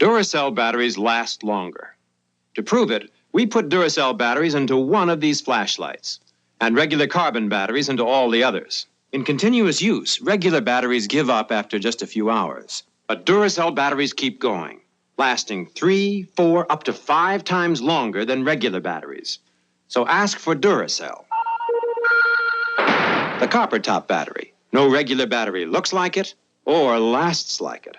Duracell batteries last longer. To prove it, we put Duracell batteries into one of these flashlights and regular carbon batteries into all the others. In continuous use, regular batteries give up after just a few hours. But Duracell batteries keep going, lasting 3, 4, up to 5 times longer than regular batteries. So ask for Duracell. The copper top battery. No regular battery looks like it or lasts like it.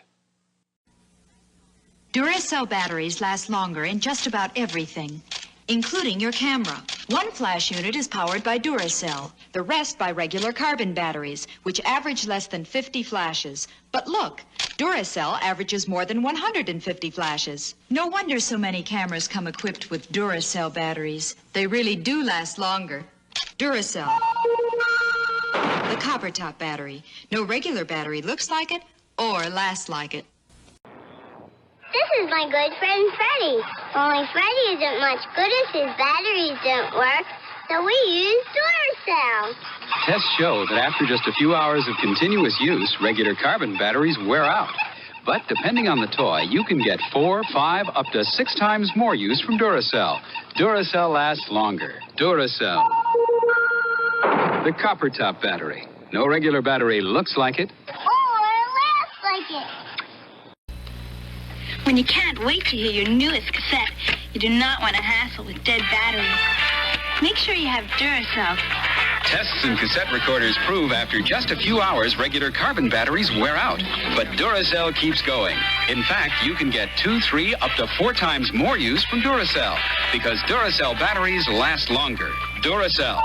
Duracell batteries last longer in just about everything, including your camera. One flash unit is powered by Duracell, the rest by regular carbon batteries, which average less than 50 flashes. But look, Duracell averages more than 150 flashes. No wonder so many cameras come equipped with Duracell batteries. They really do last longer. Duracell. The copper top battery. No regular battery looks like it or lasts like it. This is my good friend Freddie. Only Freddie isn't much good if his batteries don't work, so we use Duracell. Tests show that after just a few hours of continuous use, regular carbon batteries wear out. But depending on the toy, you can get 4, 5, up to 6 times more use from Duracell. Duracell lasts longer. Duracell. The copper top battery. No regular battery looks like it. Or lasts like it. When you can't wait to hear your newest cassette, you do not want to hassle with dead batteries. Make sure you have Duracell. Tests and cassette recorders prove after just a few hours, regular carbon batteries wear out. But Duracell keeps going. In fact, you can get 2, 3, up to 4 times more use from Duracell, because Duracell batteries last longer. Duracell.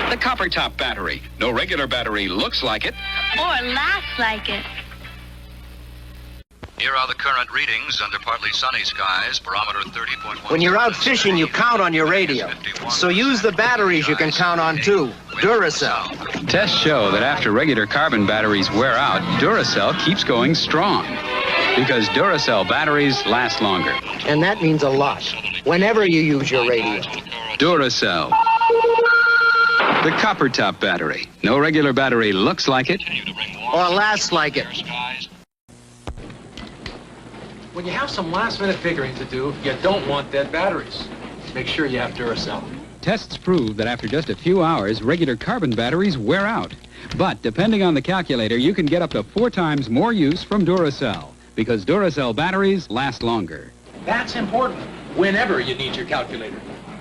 The copper top battery. No regular battery looks like it Or lasts like it. Here are the current readings under partly sunny skies, barometer 30.1. When you're out fishing, you count on your radio. So use the batteries you can count on, too. Duracell. Tests show that after regular carbon batteries wear out, Duracell keeps going strong. Because Duracell batteries last longer. And that means a lot. Whenever you use your radio. Duracell. The copper top battery. No regular battery looks like it Or lasts like it. When you have some last-minute figuring to do, you don't want dead batteries. Make sure you have Duracell. Tests prove that after just a few hours, regular carbon batteries wear out. But depending on the calculator, you can get up to 4 times more use from Duracell, because Duracell batteries last longer. That's important whenever you need your calculator.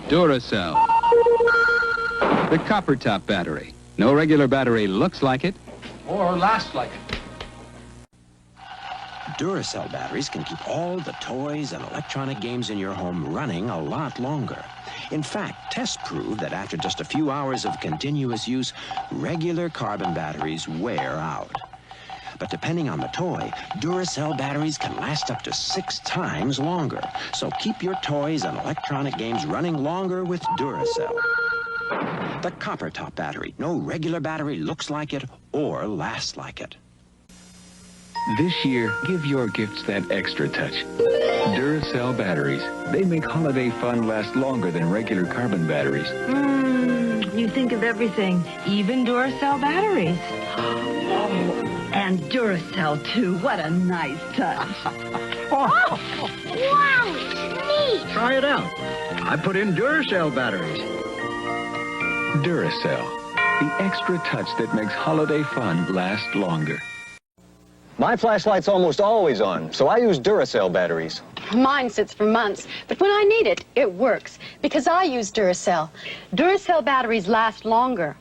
Duracell. The copper top battery. No regular battery looks like it Or lasts like it. Duracell batteries can keep all the toys and electronic games in your home running a lot longer. In fact, tests prove that after just a few hours of continuous use, regular carbon batteries wear out. But depending on the toy, Duracell batteries can last up to 6 times longer. So keep your toys and electronic games running longer with Duracell. The copper top battery. No regular battery looks like it or lasts like it. This year, give your gifts that extra touch. Duracell batteries. They make holiday fun last longer than regular carbon batteries. You think of everything, even Duracell batteries. Oh, and Duracell, too. What a nice touch. Wow, it's neat. Try it out. I put in Duracell batteries. Duracell. The extra touch that makes holiday fun last longer. My flashlight's almost always on, so I use Duracell batteries. Mine sits for months, but when I need it, it works, because I use Duracell. Duracell batteries last longer.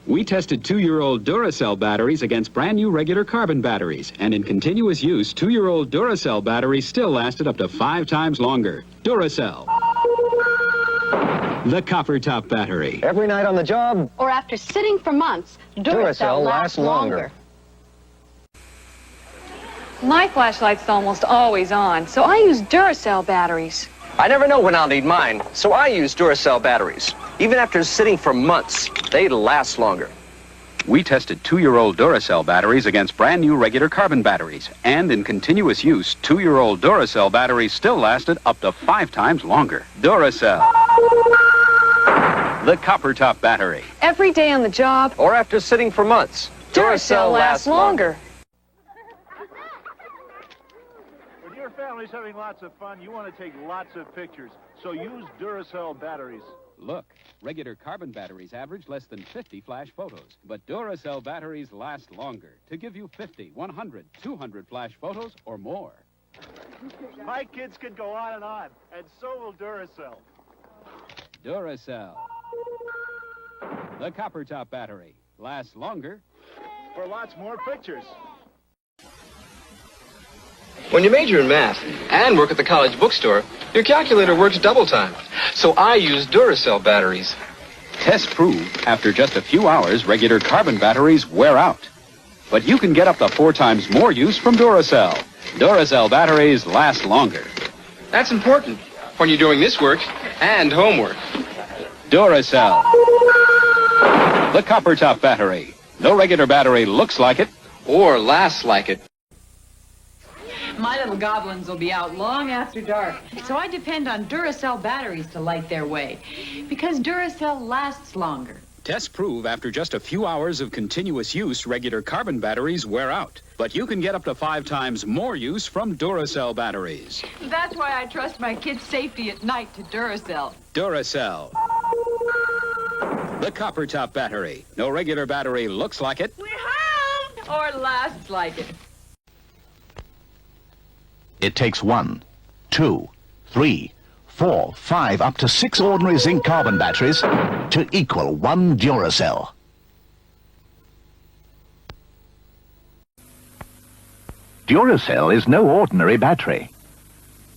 We tested 2-year-old Duracell batteries against brand new regular carbon batteries, and in continuous use, 2-year-old Duracell batteries still lasted up to 5 times longer. Duracell. The copper top battery. Every night on the job, Or after sitting for months, Duracell lasts longer. My flashlight's almost always on, so I use Duracell batteries. I never know when I'll need mine, so I use Duracell batteries. Even after sitting for months, they last longer. We tested 2-year-old Duracell batteries against brand new regular carbon batteries, and in continuous use, 2-year-old Duracell batteries still lasted up to 5 times longer. Duracell. The copper top battery. Every day on the job, Or after sitting for months, Duracell lasts longer. your family's having lots of fun, you want to take lots of pictures. So use Duracell batteries. Look, regular carbon batteries average less than 50 flash photos, but Duracell batteries last longer to give you 50, 100, 200 flash photos or more. My kids could go on, and so will Duracell. Duracell. The copper top battery lasts longer. For lots more pictures. When you major in math and work at the college bookstore, your calculator works double time. So I use Duracell batteries. Tests prove after just a few hours, regular carbon batteries wear out. But you can get up to 4 times more use from Duracell. Duracell batteries last longer. That's important when you're doing this work and homework. Duracell. The copper top battery. No regular battery looks like it or lasts like it. My little goblins will be out long after dark, so I depend on Duracell batteries to light their way, because Duracell lasts longer. Tests prove after just a few hours of continuous use, regular carbon batteries wear out. But you can get up to 5 times more use from Duracell batteries. That's why I trust my kids' safety at night to Duracell. Duracell. The copper top battery. No regular battery looks like it We're home! Or lasts like it. It takes 1, 2, 3, 4, 5, up to 6 ordinary zinc carbon batteries to equal 1 Duracell. Duracell is no ordinary battery.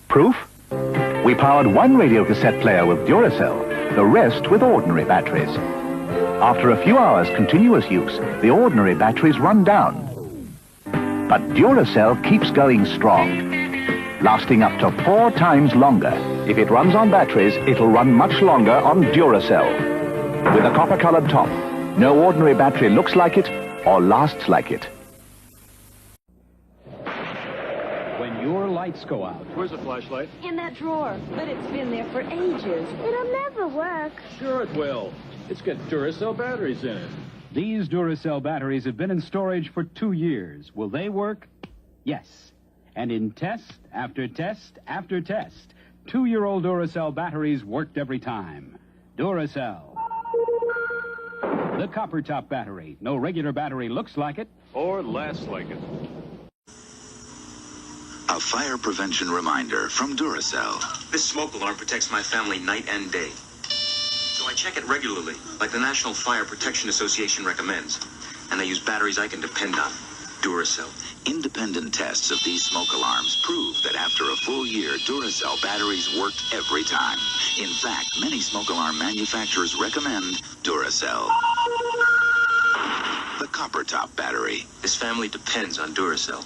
Proof? We powered 1 radio cassette player with Duracell, the rest with ordinary batteries. After a few hours continuous use, the ordinary batteries run down. But Duracell keeps going strong, lasting up to 4 times longer. If it runs on batteries, it'll run much longer on Duracell. With a copper-colored top, no ordinary battery looks like it or lasts like it. when your lights go out. Where's the flashlight? In that drawer, but it's been there for ages. It'll never work. Sure it will. It's got Duracell batteries in it. These Duracell batteries have been in storage for 2 years. Will they work? Yes. And in test after test after test, 2-year-old Duracell batteries worked every time. Duracell. The copper top battery. No regular battery looks like it. Or lasts like it. A fire prevention reminder from Duracell. This smoke alarm protects my family night and day. So I check it regularly, like the National Fire Protection Association recommends. And I use batteries I can depend on. Duracell. Independent tests of these smoke alarms prove that after a full year, Duracell batteries worked every time. In fact, many smoke alarm manufacturers recommend Duracell. The copper top battery. This family depends on Duracell.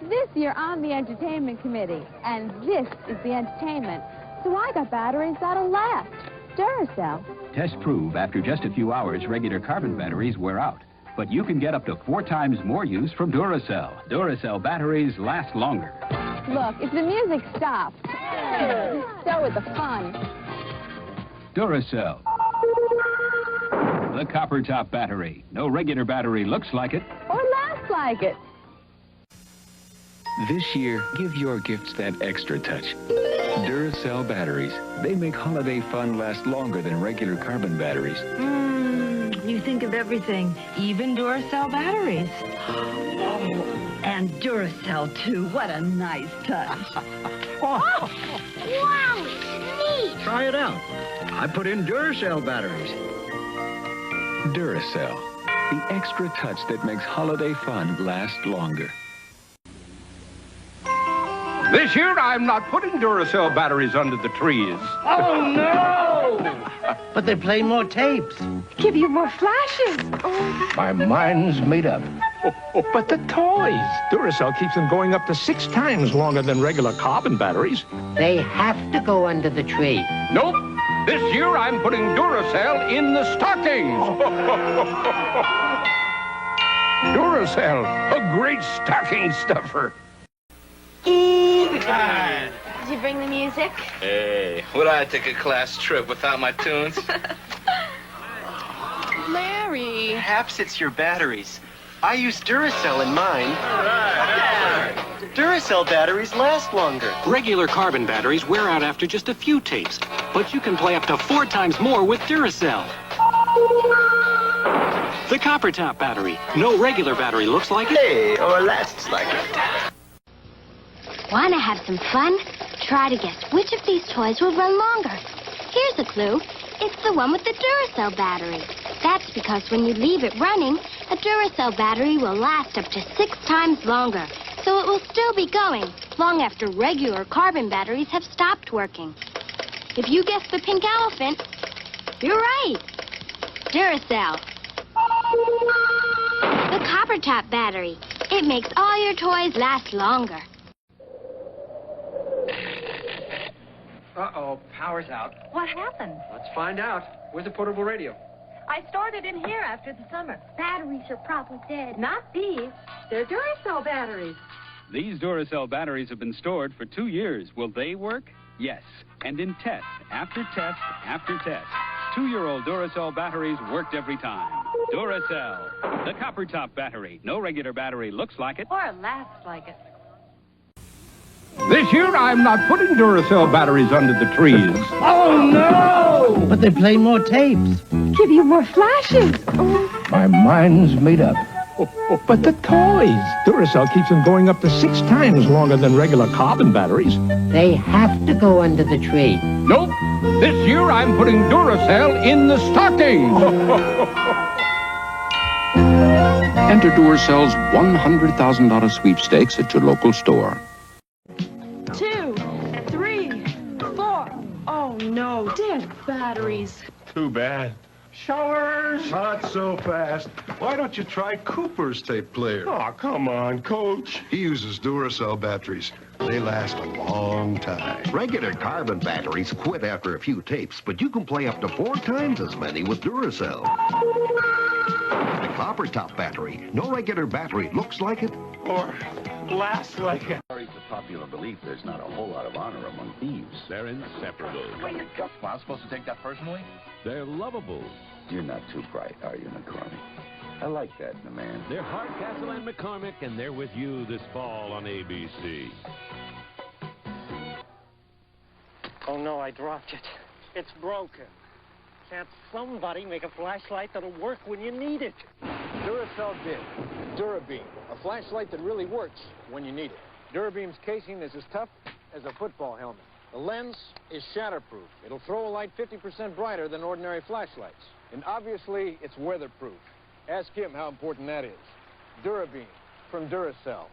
This year, I'm the entertainment committee, and this is the entertainment. So I got batteries that'll last. Duracell. Tests prove after just a few hours, regular carbon batteries wear out. But you can get up to 4 times more use from Duracell. Duracell batteries last longer. Look, if the music stops, so with the fun. Duracell. The copper top battery. No regular battery looks like it. Or lasts like it. This year, give your gifts that extra touch. Duracell batteries. They make holiday fun last longer than regular carbon batteries. You think of everything, even Duracell batteries. Oh, and Duracell, too. What a nice touch. Wow, it's neat. Try it out. I put in Duracell batteries. Duracell. The extra touch that makes holiday fun last longer. This year, I'm not putting Duracell batteries under the trees. Oh, no! But they play more tapes. Give you more flashes. My mind's made up. But the toys. Duracell keeps them going up to 6 times longer than regular carbon batteries. They have to go under the tree. Nope. This year, I'm putting Duracell in the stockings. Duracell, a great stocking stuffer. Did you bring the music? Hey, would I take a class trip without my tunes? Larry. Perhaps it's your batteries. I use Duracell in mine. Duracell. Duracell batteries last longer. Regular carbon batteries wear out after just a few tapes, but you can play up to 4 times more with Duracell. The copper top battery. No regular battery looks like it. Hey, or lasts like it. Want to have some fun? Try to guess which of these toys will run longer. Here's a clue. It's the one with the Duracell battery. That's because when you leave it running, a Duracell battery will last up to 6 times longer. So it will still be going long after regular carbon batteries have stopped working. If you guessed the pink elephant, you're right. Duracell. The copper top battery. It makes all your toys last longer. Uh-oh, power's out. What happened? Let's find out. Where's the portable radio? I stored it in here after the summer. Batteries are probably dead. Not these. They're Duracell batteries. These Duracell batteries have been stored for 2 years. Will they work? Yes. And in test, after test, after test, 2-year-old Duracell batteries worked every time. Duracell, the copper top battery. No regular battery looks like it. Or lasts like it. This year, I'm not putting Duracell batteries under the trees. Oh, no! But they play more tapes. Give you more flashes. My mind's made up. But the toys. Duracell keeps them going up to 6 times longer than regular carbon batteries. They have to go under the tree. Nope. This year, I'm putting Duracell in the stocking. Enter Duracell's $100,000 sweepstakes at your local store. 2, 3, 4. Oh, no. Dead batteries. Too bad. Showers. Not so fast. Why don't you try Cooper's tape player? Oh, come on, Coach. He uses Duracell batteries. They last a long time. Regular carbon batteries quit after a few tapes, but you can play up to 4 times as many with Duracell. The copper top battery. No regular battery looks like it. Or lasts like it. It's a popular belief there's not a whole lot of honor among thieves. They're inseparable. Well, I'm supposed to take that personally? They're lovable. You're not too bright, are you, McCormick? I like that in a man. They're Hardcastle and McCormick, and they're with you this fall on ABC. Oh, no, I dropped it. It's broken. Can't somebody make a flashlight that'll work when you need it? Duracell did. Durabeam, a flashlight that really works when you need it. Durabeam's casing is as tough as a football helmet. The lens is shatterproof. It'll throw a light 50% brighter than ordinary flashlights. And obviously, it's weatherproof. Ask him how important that is. Durabeam from Duracell.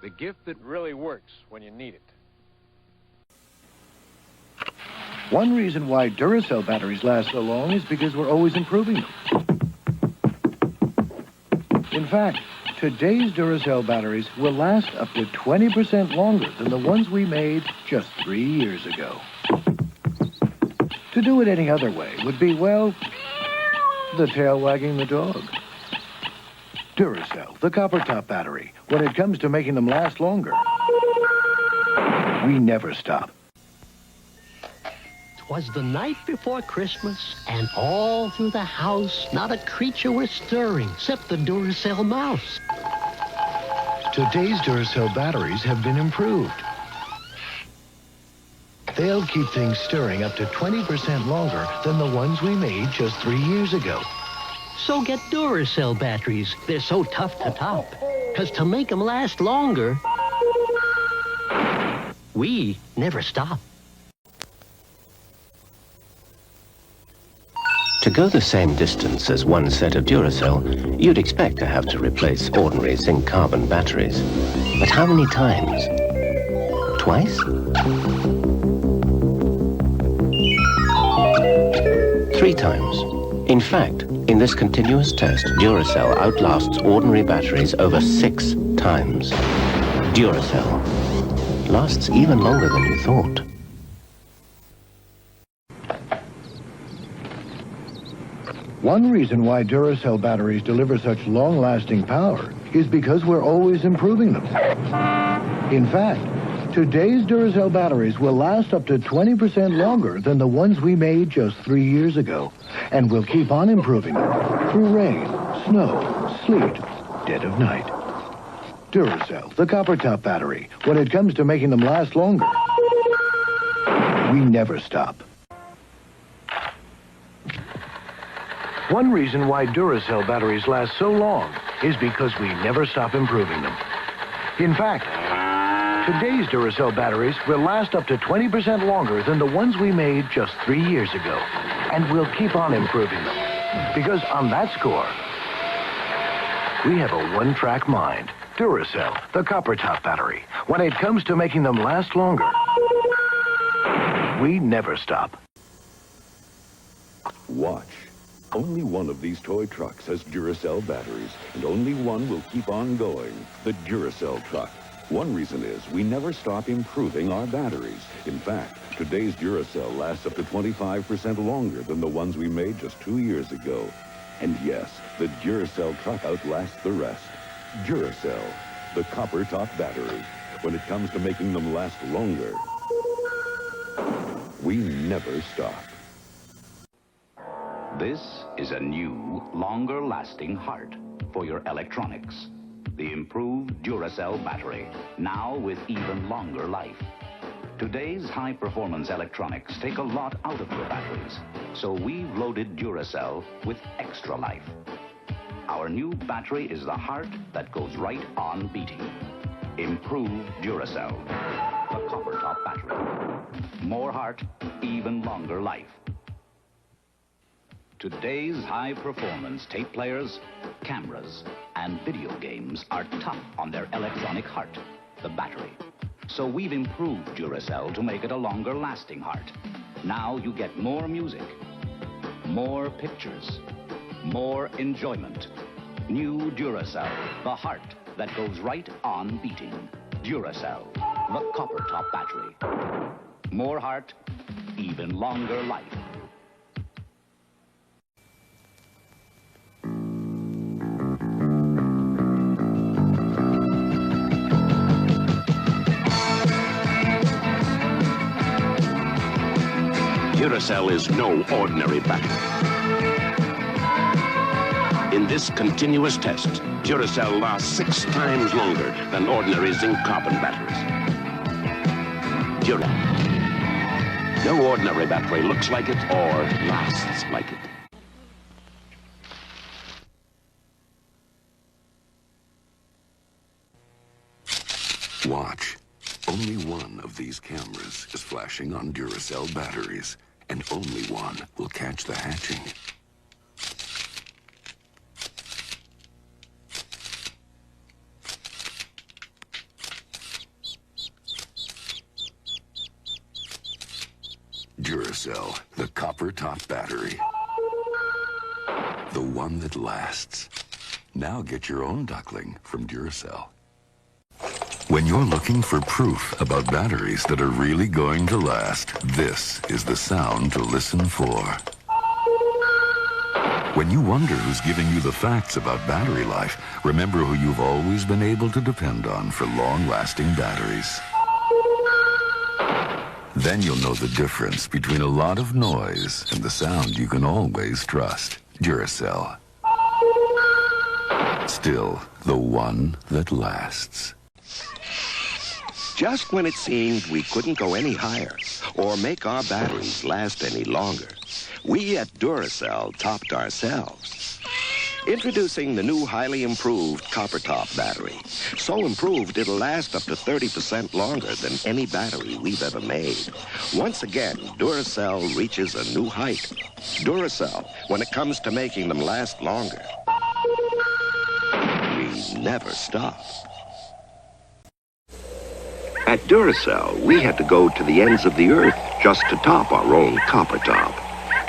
The gift that really works when you need it. One reason why Duracell batteries last so long is because we're always improving them. In fact, today's Duracell batteries will last up to 20% longer than the ones we made just 3 years ago. To do it any other way would be, well, the tail wagging the dog. Duracell, the copper top battery. When it comes to making them last longer, we never stop. 'Twas the night before Christmas, and all through the house, not a creature was stirring, except the Duracell mouse. Today's Duracell batteries have been improved. They'll keep things stirring up to 20% longer than the ones we made just 3 years ago. So get Duracell batteries. They're so tough to top. 'Cause to make them last longer, we never stop. To go the same distance as one set of Duracell, you'd expect to have to replace ordinary zinc-carbon batteries. But how many times? Twice? 3 times. In fact, in this continuous test, Duracell outlasts ordinary batteries over 6 times. Duracell lasts even longer than you thought. One reason why Duracell batteries deliver such long-lasting power is because we're always improving them. In fact, today's Duracell batteries will last up to 20% longer than the ones we made just 3 years ago. And we'll keep on improving them through rain, snow, sleet, dead of night. Duracell, the copper top battery. When it comes to making them last longer, we never stop. One reason why Duracell batteries last so long is because we never stop improving them. In fact, today's Duracell batteries will last up to 20% longer than the ones we made just 3 years ago. And we'll keep on improving them. Because on that score, we have a one-track mind. Duracell, the copper top battery. When it comes to making them last longer, we never stop. Watch. Only one of these toy trucks has Duracell batteries, and only one will keep on going, the Duracell truck. One reason is we never stop improving our batteries. In fact, today's Duracell lasts up to 25% longer than the ones we made just 2 years ago. And yes, the Duracell truck outlasts the rest. Duracell, the copper top battery. When it comes to making them last longer, we never stop. This is a new, longer-lasting heart for your electronics. The improved Duracell battery, now with even longer life. Today's high-performance electronics take a lot out of your batteries, so we've loaded Duracell with extra life. Our new battery is the heart that goes right on beating. Improved Duracell, the copper top battery. More heart, even longer life. Today's high-performance tape players, cameras, and video games are tough on their electronic heart, the battery. So we've improved Duracell to make it a longer-lasting heart. Now you get more music, more pictures, more enjoyment. New Duracell, the heart that goes right on beating. Duracell, the copper top battery. More heart, even longer life. Duracell is no ordinary battery. In this continuous test, Duracell lasts 6 times longer than ordinary zinc-carbon batteries. No ordinary battery looks like it or lasts like it. Watch. Only one of these cameras is flashing on Duracell batteries, and only one will catch the hatching. Duracell, the copper top battery. The one that lasts. Now get your own duckling from Duracell. When you're looking for proof about batteries that are really going to last, this is the sound to listen for. When you wonder who's giving you the facts about battery life, remember who you've always been able to depend on for long-lasting batteries. Then you'll know the difference between a lot of noise and the sound you can always trust. Duracell. Still, the one that lasts. Just when it seemed we couldn't go any higher or make our batteries last any longer, we at Duracell topped ourselves. Introducing the new highly improved copper top battery. So improved it'll last up to 30% longer than any battery we've ever made. Once again, Duracell reaches a new height. Duracell, when it comes to making them last longer, we never stop. At Duracell, we had to go to the ends of the earth just to top our own copper top.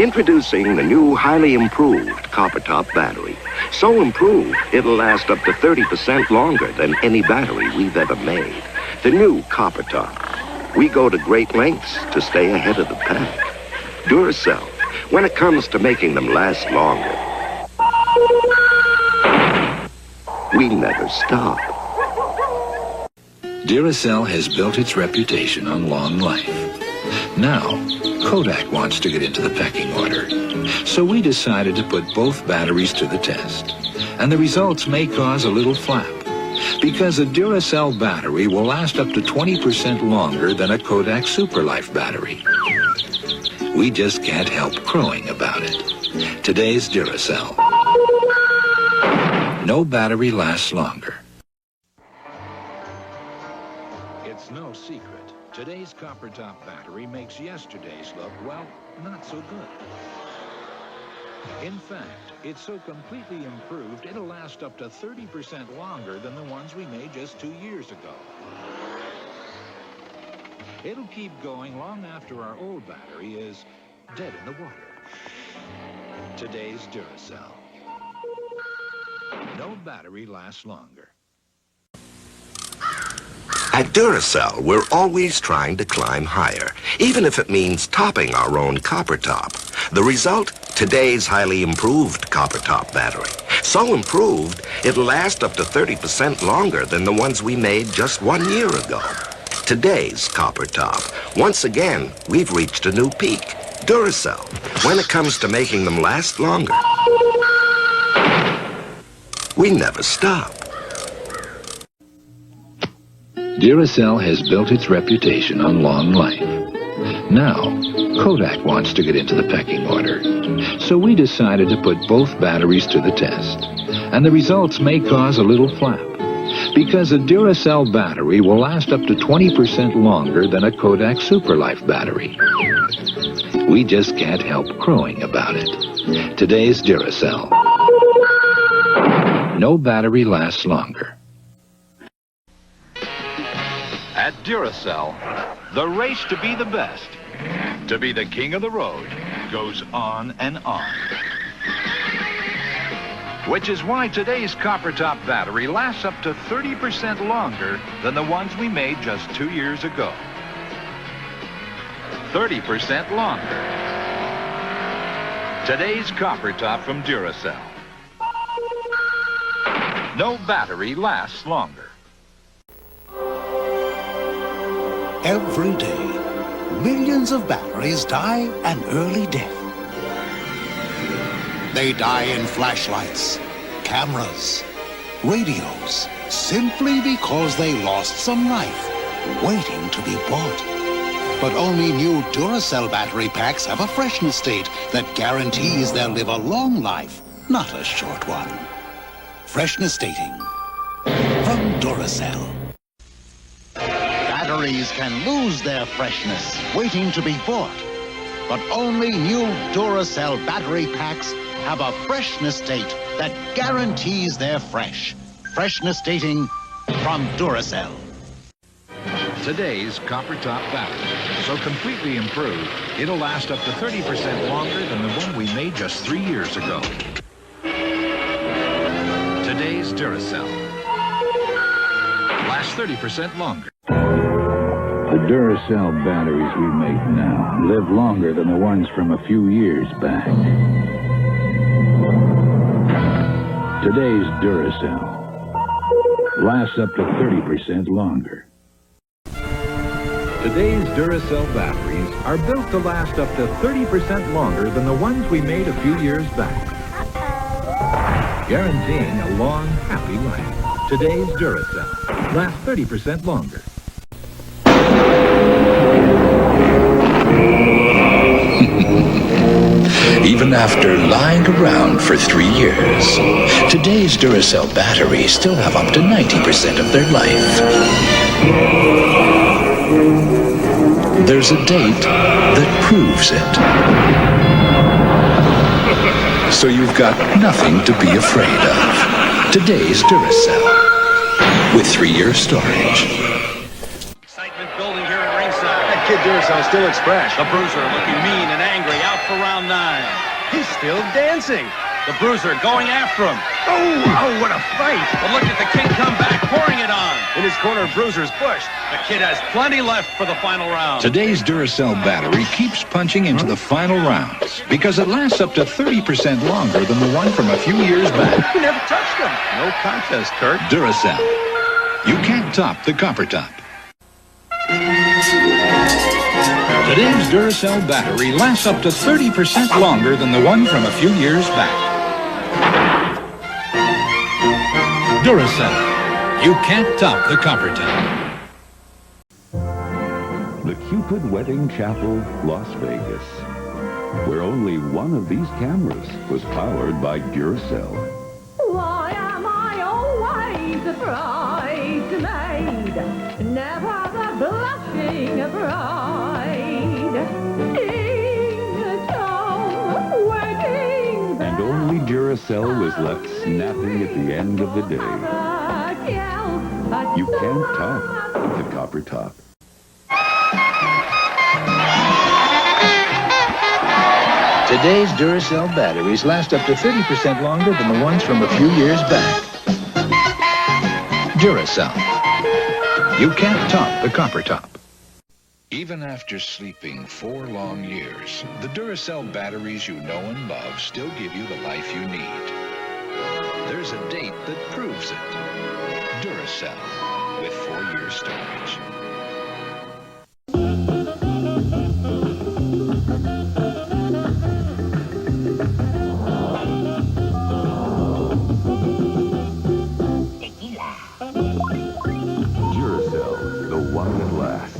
Introducing the new highly improved copper top battery. So improved, it'll last up to 30% longer than any battery we've ever made. The new copper top. We go to great lengths to stay ahead of the pack. Duracell, when it comes to making them last longer, we never stop. Duracell has built its reputation on long life. Now, Kodak wants to get into the pecking order. So we decided to put both batteries to the test. And the results may cause a little flap. Because a Duracell battery will last up to 20% longer than a Kodak Superlife battery. We just can't help crowing about it. Today's Duracell. No battery lasts longer. It's no secret. Today's copper top battery makes yesterday's look, well, not so good. In fact, it's so completely improved, it'll last up to 30% longer than the ones we made just 2 years ago. It'll keep going long after our old battery is dead in the water. Today's Duracell. No battery lasts longer. At Duracell, we're always trying to climb higher, even if it means topping our own copper top. The result? Today's highly improved copper top battery. So improved, it'll last up to 30% longer than the ones we made just 1 year ago. Today's copper top. Once again, we've reached a new peak. Duracell, when it comes to making them last longer, we never stop. Duracell has built its reputation on long life. Now, Kodak wants to get into the pecking order. So we decided to put both batteries to the test. And the results may cause a little flap. Because a Duracell battery will last up to 20% longer than a Kodak Superlife battery. We just can't help crowing about it. Today's Duracell. No battery lasts longer. At Duracell, the race to be the best, to be the king of the road, goes on and on. Which is why today's copper top battery lasts up to 30% longer than the ones we made just 2 years ago. 30% longer. Today's copper top from Duracell. No battery lasts longer. Every day, millions of batteries die an early death. They die in flashlights, cameras, radios, simply because they lost some life waiting to be bought. But only new Duracell battery packs have a freshness date that guarantees they'll live a long life, not a short one. Freshness dating from Duracell. Batteries can lose their freshness waiting to be bought. But only new Duracell battery packs have a freshness date that guarantees they're fresh. Freshness dating from Duracell. Today's copper top battery, so completely improved, it'll last up to 30% longer than the one we made just 3 years ago. Today's Duracell. Lasts 30% longer. The Duracell batteries we make now live longer than the ones from a few years back. Today's Duracell lasts up to 30% longer. Today's Duracell batteries are built to last up to 30% longer than the ones we made a few years back. Guaranteeing a long, happy life. Today's Duracell lasts 30% longer. Even after lying around for 3 years, today's Duracell batteries still have up to 90% of their life. There's a date that proves it. So you've got nothing to be afraid of. Today's Duracell, with 3-year storage. Excitement building here at ringside. That kid Duracell still looks fresh. The Bruiser looking mean and angry, out for round 9. He's still dancing. The Bruiser going after him. Oh, what a fight. But look at the King come back, pouring it on. In his corner, Bruiser's pushed. The kid has plenty left for the final round. Today's Duracell battery keeps punching into the final rounds because it lasts up to 30% longer than the one from a few years back. You never touched him. No contest, Kurt. Duracell. You can't top the copper top. Today's Duracell battery lasts up to 30% longer than the one from a few years back. Duracell. You can't top the copper top. The Cupid Wedding Chapel, Las Vegas, where only one of these cameras was powered by Duracell. Why am I always a bridesmaid? Never the blushing bride. Ding dong, wedding And only Duracell was left snapping at the end of the day. You can't top the copper top. Today's Duracell batteries last up to 30% longer than the ones from a few years back. Duracell. You can't top the copper top. Even after sleeping 4 long years, the Duracell batteries you know and love still give you the life you need. There's a date that proves it. Duracell, with 4-year storage. Duracell, the one that lasts.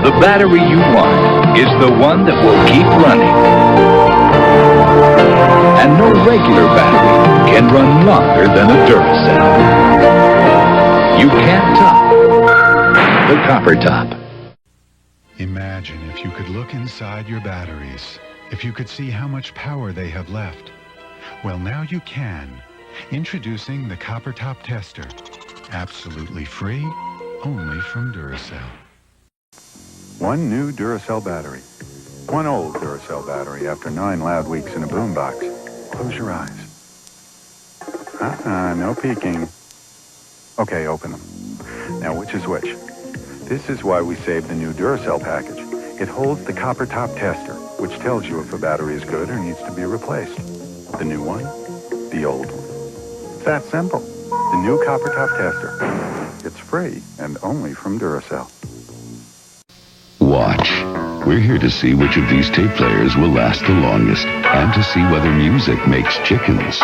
The battery you want is the one that will keep running. And no regular battery can run longer than a Duracell. You can't top the copper top. Imagine if you could look inside your batteries, if you could see how much power they have left. Well, now you can. Introducing the Copper Top Tester. Absolutely free, only from Duracell. One new Duracell battery. One old Duracell battery after 9 loud weeks in a boombox. Close your eyes. No peeking. Okay, open them. Now, which is which? This is why we saved the new Duracell package. It holds the Copper Top Tester, which tells you if a battery is good or needs to be replaced. The new one, the old one. It's that simple. The new Copper Top Tester. It's free and only from Duracell. Watch. We're here to see which of these tape players will last the longest and to see whether music makes chickens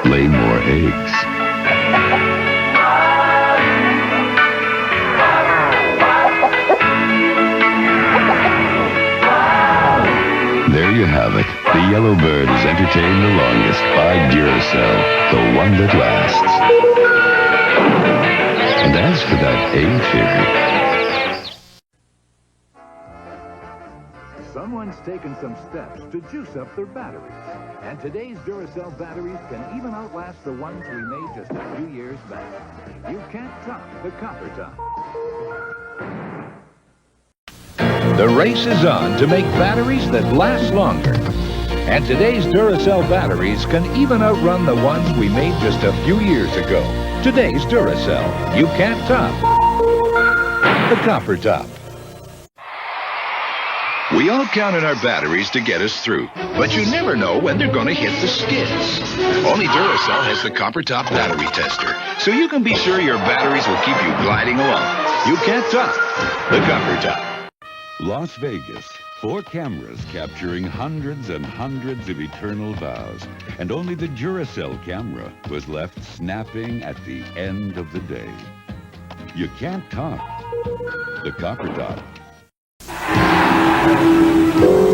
lay more eggs. There you have it. The yellow bird is entertained the longest by Duracell, the one that lasts. And as for that egg theory, someone's taken some steps to juice up their batteries. And today's Duracell batteries can even outlast the ones we made just a few years back. You can't top the copper top. The race is on to make batteries that last longer. And today's Duracell batteries can even outrun the ones we made just a few years ago. Today's Duracell. You can't top the copper top. We all count on our batteries to get us through, but you never know when they're going to hit the skids. Only Duracell has the Copper Top Battery Tester, so you can be sure your batteries will keep you gliding along. You can't top the Copper Top. Las Vegas, 4 cameras capturing hundreds and hundreds of eternal vows, and only the Duracell camera was left snapping at the end of the day. You can't top the Copper Top.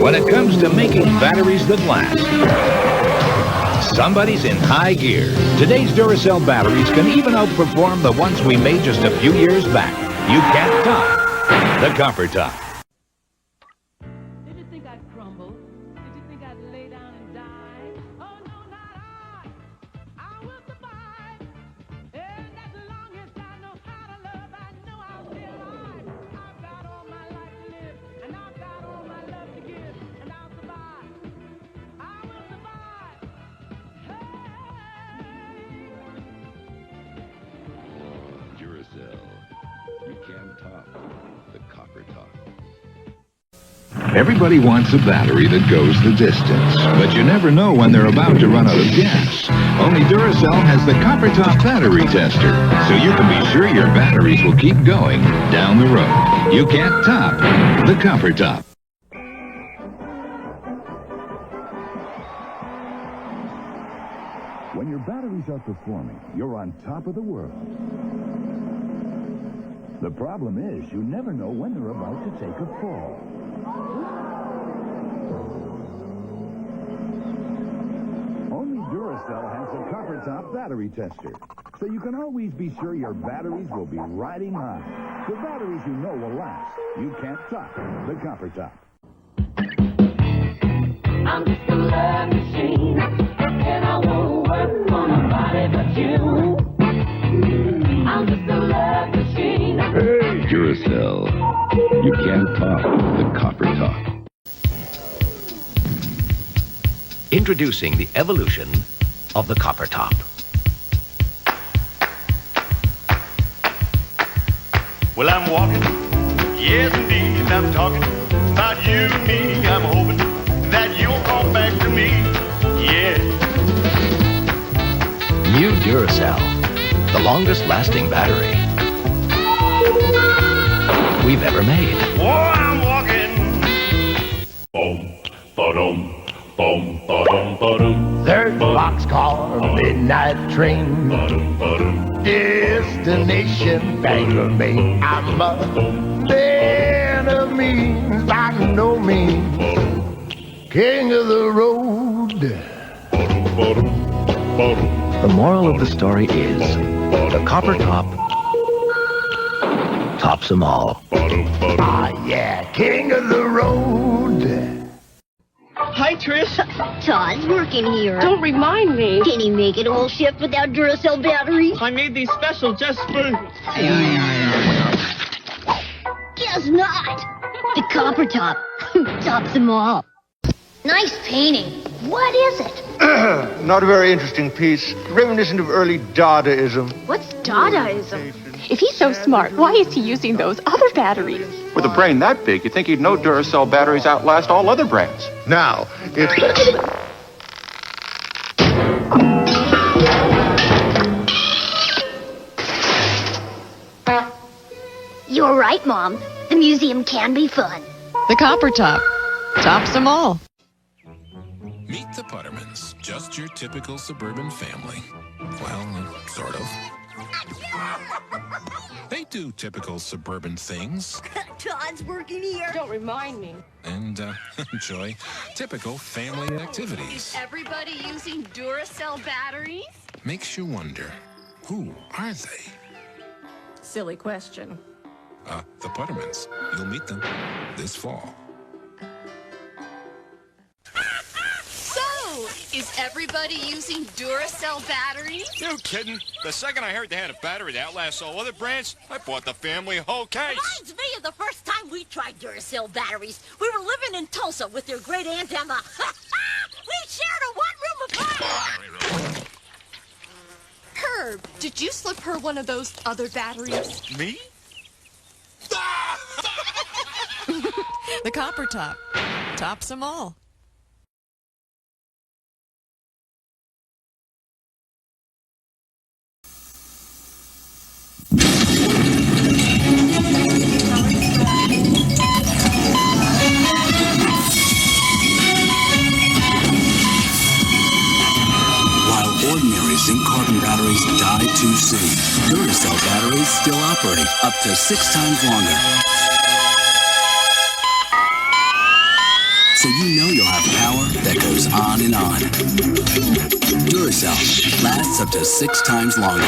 When it comes to making batteries that last, somebody's in high gear. Today's Duracell batteries can even outperform the ones we made just a few years back. You can't top the Copper Top. Did you think I'd crumble? Did you think I'd lay down and die? Oh, no, not I. I will survive. And as long as I know how to love, I know I'll be alive. I've got all my life to live, and I've got all my love to give, and I'll survive. I will survive. Duracell, you can't top the Copper Top. Everybody wants a battery that goes the distance, but you never know when they're about to run out of gas. Only Duracell has the copper top battery tester, so you can be sure your batteries will keep going down the road. You can't top the copper top. When your batteries are performing, you're on top of the world. The problem is, you never know when they're about to take a fall. Only Duracell has a copper top battery tester, so you can always be sure your batteries will be riding high. The batteries you know will last. You can't top the copper top. I'm just a love machine, and I won't work for nobody but you. I'm just a love machine. Hey, Duracell. You can't top the copper top. Introducing the evolution of the copper top. Well, I'm walking, yes indeed, I'm talking about you and me. I'm hoping that you'll come back to me, yeah. New Duracell, the longest lasting battery we've ever made. Oh, I'm walking. Boom, ba-dum, boom, ba-dum, ba-dum. Third boxcar, midnight train. Destination Bangor, Maine. I'm a man of means, by no means. King of the road. The moral of the story is the copper top tops them all. Ah, yeah, king of the road. Hi, Trish. Todd's working here. Don't remind me. Can he make it all shift without Duracell batteries? I made these special just for... Guess not. The copper top tops them all. Nice painting. What is it? Not a very interesting piece. Reminiscent of early Dadaism. What's Dadaism? If he's so smart, why is he using those other batteries? With a brain that big, you'd think he'd know Duracell batteries outlast all other brands. Now, it's... You're right, Mom. The museum can be fun. The copper top tops them all. Meet the Puttermans, just your typical suburban family. Well, sort of. They do typical suburban things Todd's working here. Don't remind me. and enjoy typical family activities. Is everybody using Duracell batteries? Makes you wonder, who are they? Silly question. The Puttermans. You'll meet them this fall. So, is everybody using Duracell batteries? You kidding? The second I heard they had a battery that outlasts all other brands, I bought the family a whole case. Reminds me of the first time we tried Duracell batteries. We were living in Tulsa with your great Aunt Emma. We shared a one-room apartment. Herb, did you slip her one of those other batteries? Me? The copper top tops them all. While ordinary zinc-carbon batteries die too soon, Duracell batteries still operate up to 6 times longer. So you know you'll have power that goes on and on. Duracell lasts up to 6 times longer.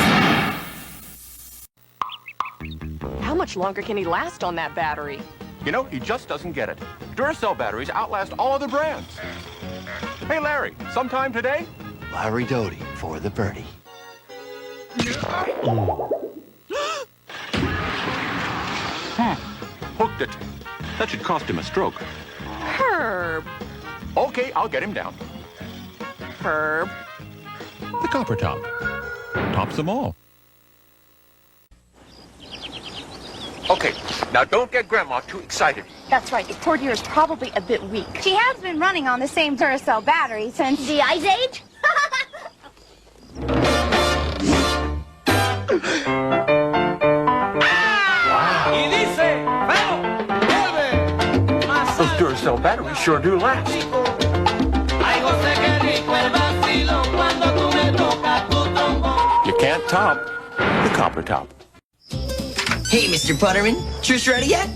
How much longer can he last on that battery? You know, he just doesn't get it. Duracell batteries outlast all other brands. Hey, Larry, sometime today? Larry Doty for the birdie. Hooked it. That should cost him a stroke. Herb. Okay, I'll get him down. Herb. The copper top tops them all. Okay, now don't get Grandma too excited. That's right. Your poor dear is probably a bit weak. She has been running on the same Duracell battery since the Ice Age. Those Duracell batteries sure do last. You can't top the copper top. Hey, Mr. Putterman. Trish ready yet?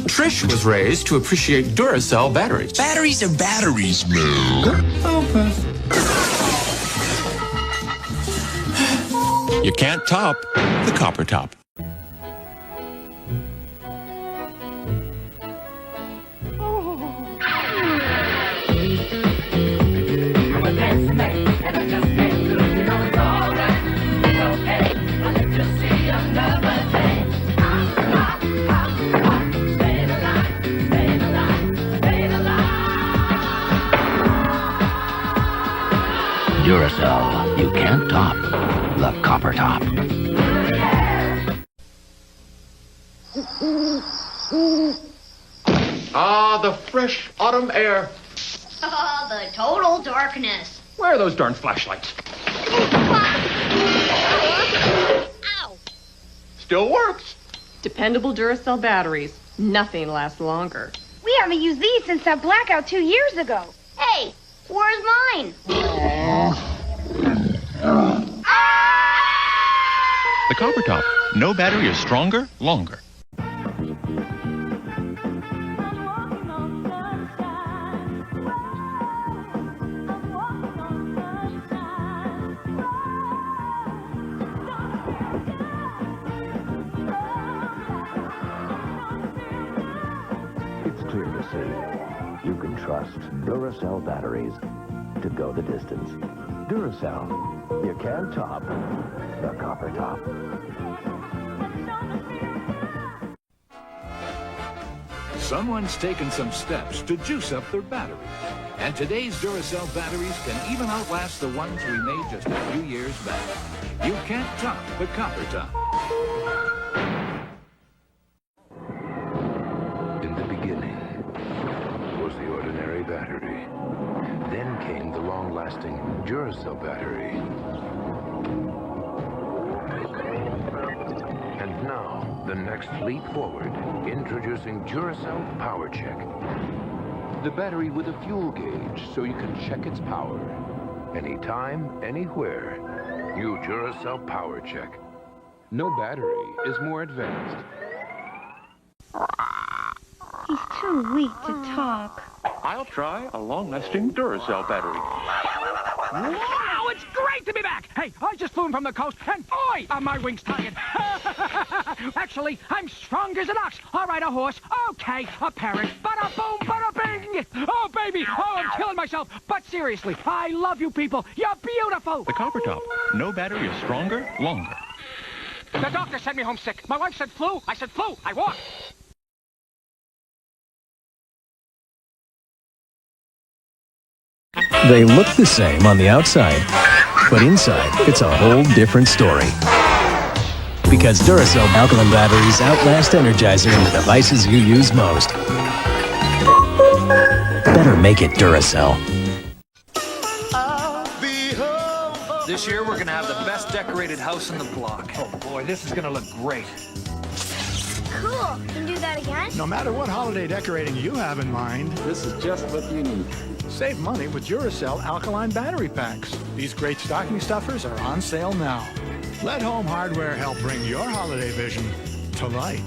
Trish was raised to appreciate Duracell batteries. Batteries are batteries, man. You can't top the copper top. Duracell, you can't top the copper top. Ah, the fresh autumn air. Oh, the total darkness. Where are those darn flashlights? Ow! Still works. Dependable Duracell batteries. Nothing lasts longer. We haven't used these since that blackout 2 years ago. Hey, where's mine? The copper top. No battery is stronger, longer. It's clear to see. You can trust Duracell batteries to go the distance. Duracell, you can't top the copper top. Someone's taken some steps to juice up their batteries. And today's Duracell batteries can even outlast the ones we made just a few years back. You can't top the copper top. In the beginning was the ordinary battery. Then came the long-lasting Duracell battery. And now, the next leap forward, introducing Duracell Power Check. The battery with a fuel gauge so you can check its power. Anytime, anywhere. New Duracell Power Check. No battery is more advanced. He's too weak to talk. I'll try a long-lasting Duracell battery. Wow, it's great to be back! Hey, I just flew in from the coast, and boy, are my wings tired. Actually, I'm strong as an ox. All right, a horse. Okay, a parrot. Bada boom, bada bing! Oh, baby, oh, I'm killing myself. But seriously, I love you people. You're beautiful. The copper top. No battery is stronger, longer. The doctor sent me home sick. My wife said flu. I said flu. I walked. They look the same on the outside, but inside, it's a whole different story. Because Duracell alkaline batteries outlast Energizer in the devices you use most. Better make it Duracell. This year, we're gonna have the best decorated house in the block. Oh boy, this is gonna look great. Cool. Can you do that again? No matter what holiday decorating you have in mind, this is just what you need. Save money with Duracell alkaline battery packs. These great stocking stuffers are on sale now. Let Home Hardware help bring your holiday vision to life.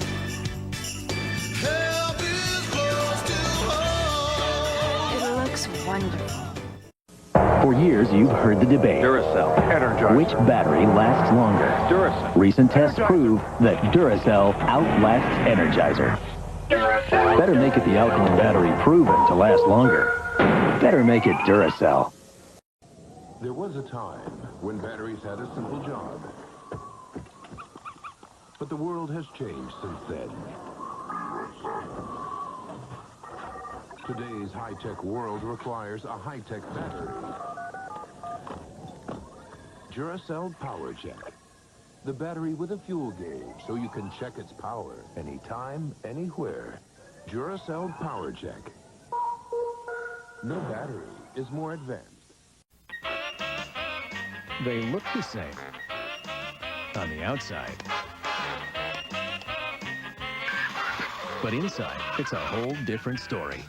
It looks wonderful. For years, you've heard the debate. Duracell. Energizer. Which battery lasts longer? Duracell. Recent tests prove that Duracell outlasts Energizer. Better make it the alkaline battery proven to last longer. Better make it Duracell. There was a time when batteries had a simple job. But the world has changed since then. Today's high-tech world requires a high-tech battery. Duracell Power Check. The battery with a fuel gauge so you can check its power anytime, anywhere. Duracell Power Check. No battery is more advanced. They look the same on the outside. But inside, it's a whole different story.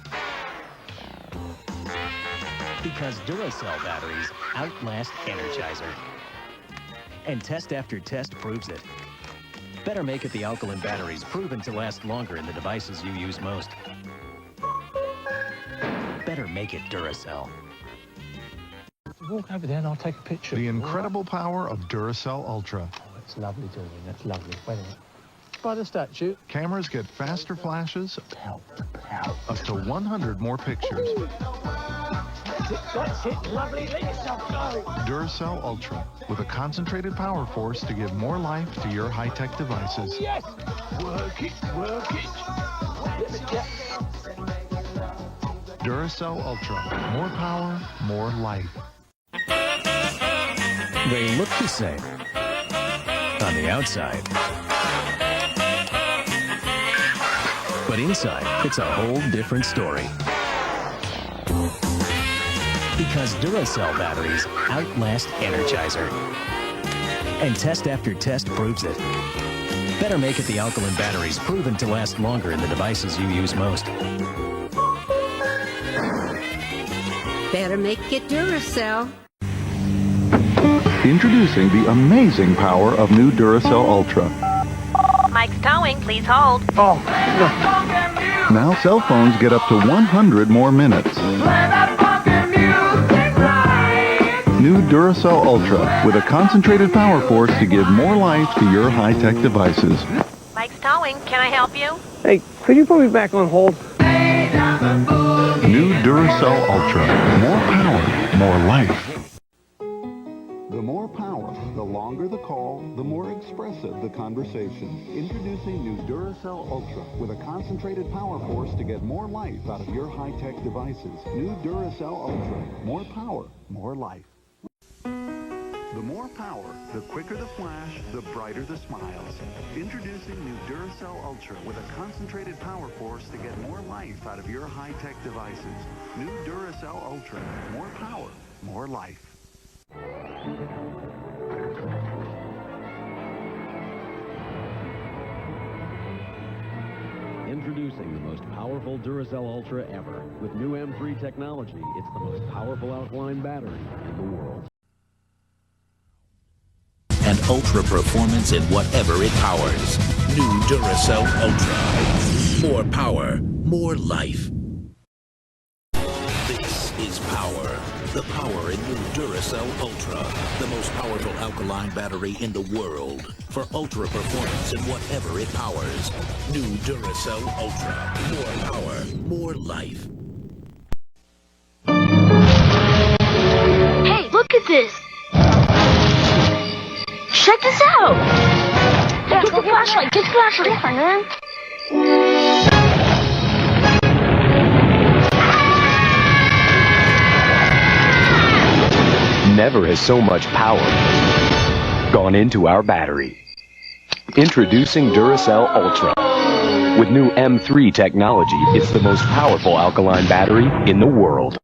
Because Duracell batteries outlast Energizer. And test after test proves it. Better make it the alkaline batteries proven to last longer in the devices you use most. Better make it Duracell. Walk over there and I'll take a picture. The incredible power of Duracell Ultra. Oh, that's lovely, Julian. That's lovely. Wait a minute. By the statue. Cameras get faster flashes, up to 100 more pictures. That's it. Lovely. Let yourself go. Duracell Ultra, with a concentrated power force to give more life to your high-tech devices. Yes. Work it. Work it. Duracell Ultra, more power, more life. They look the same on the outside. But inside, it's a whole different story. Because Duracell batteries outlast Energizer. And test after test proves it. Better make it the alkaline batteries proven to last longer in the devices you use most. Better make it Duracell. Introducing the amazing power of new Duracell Ultra. Mike's towing, please hold. Oh, no. Now cell phones get up to 100 more minutes. New Duracell Ultra with a concentrated power force to give more life to your high-tech devices. Mike's towing, can I help you? Hey, could you put me back on hold? New Duracell Ultra. More power, more life. The more power, the longer the call, the more expressive the conversation. Introducing new Duracell Ultra with a concentrated power force to get more life out of your high-tech devices. New Duracell Ultra. More power, more life. The more power, the quicker the flash, the brighter the smiles. Introducing new Duracell Ultra with a concentrated power force to get more life out of your high-tech devices. New Duracell Ultra. More power, more life. Introducing the most powerful Duracell Ultra ever. With new M3 technology, it's the most powerful alkaline battery in the world. And ultra performance in whatever it powers. New Duracell Ultra. More power, more life. This is power. The power in new Duracell Ultra. The most powerful alkaline battery in the world. For ultra performance in whatever it powers. New Duracell Ultra. More power, more life. Hey, look at this! Check this out! Yeah, get the flashlight, get the flashlight! Man. Never has so much power gone into our battery. Introducing Duracell Ultra. With new M3 technology, it's the most powerful alkaline battery in the world.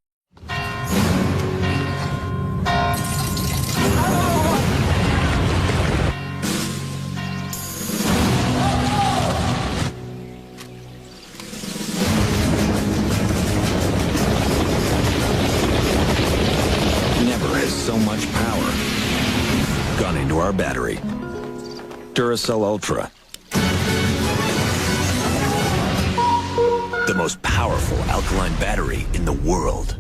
So much power gone into our battery. Duracell Ultra. The most powerful alkaline battery in the world.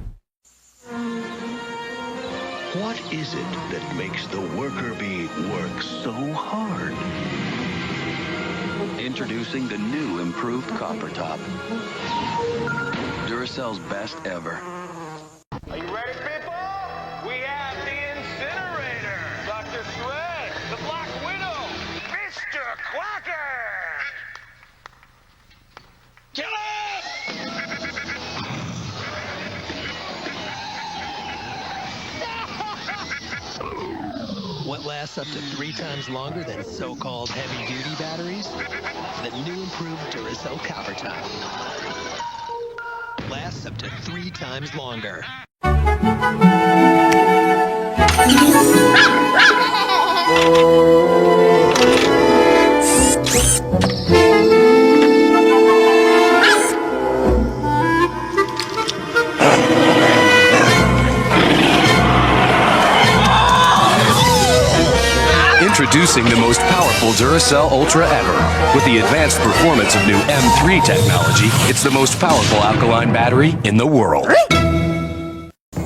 What is it that makes the worker bee work so hard? Introducing the new improved copper top. Duracell's best ever. Are you ready, people? We have the incinerator, Dr. Shred, the Black Widow, Mr. Quacker! Kill him! What lab lasts up to 3 times longer than so-called heavy-duty batteries? The new improved Duracell Copper Top lasts up to 3 times longer. Introducing the most powerful Duracell Ultra ever. With the advanced performance of new M3 technology, it's the most powerful alkaline battery in the world.